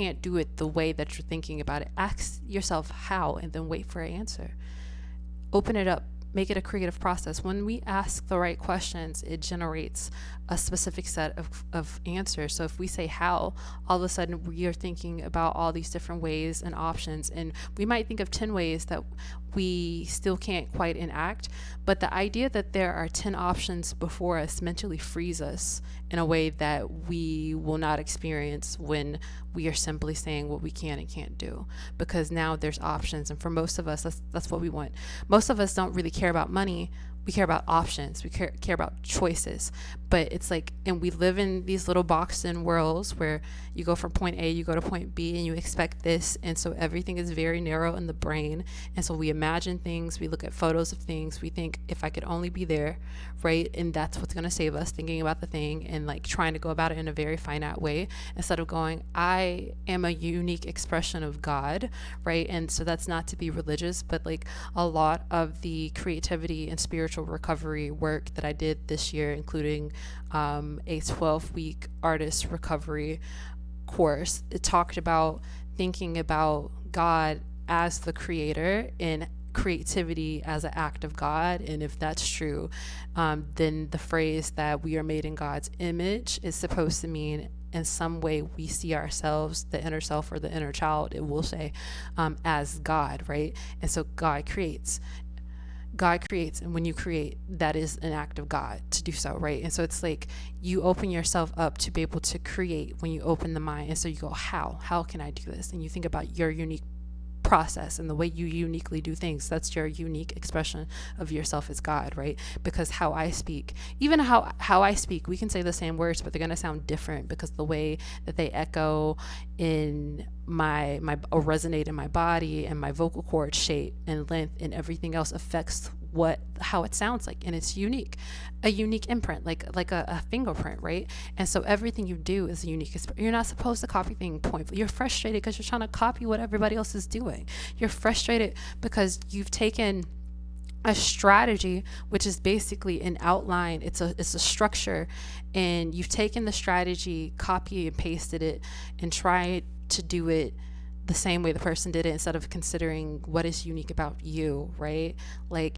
can't do it the way that you're thinking about it. Ask yourself how, and then wait for an answer. Open it up. Make it a creative process. When we ask the right questions, it generates a specific set of answers. So if we say how, all of a sudden we are thinking about all these different ways and options. And we might think of 10 ways that we still can't quite enact. But the idea that there are 10 options before us mentally frees us in a way that we will not experience when we are simply saying what we can and can't do. Because now there's options. And for most of us, that's what we want. Most of us don't really care about money. We care about options. We care about choices. But it's like, and we live in these little boxed in worlds where you go from point A, you go to point B, and you expect this. And so everything is very narrow in the brain. And so we imagine things, we look at photos of things, we think, if I could only be there, right? And that's what's going to save us, thinking about the thing and like trying to go about it in a very finite way instead of going, I am a unique expression of God, right? And so that's not to be religious, but like a lot of the creativity and spiritual recovery work that I did this year, including a 12-week artist recovery course, it talked about thinking about God as the creator and creativity as an act of God. And if that's true, then the phrase that we are made in God's image is supposed to mean in some way we see ourselves, the inner self or the inner child, it will say, as God, right? And so God creates, and when you create, that is an act of God to do so, right? And so it's like you open yourself up to be able to create when you open the mind. And so you go, how can I do this? And you think about your unique process and the way you uniquely do things. That's your unique expression of yourself as God, right? Because how I speak, even how I speak, we can say the same words, but they're going to sound different because the way that they echo in my or resonate in my body and my vocal cord shape and length and everything else affects how it sounds like, and it's unique, a unique imprint, like a fingerprint, right? And so everything you do is unique. You're not supposed to copy things point. You're frustrated because you're trying to copy what everybody else is doing. You're frustrated because you've taken a strategy, which is basically an outline. It's a structure, and you've taken the strategy, copy and pasted it, and tried to do it the same way the person did it instead of considering what is unique about you, right? Like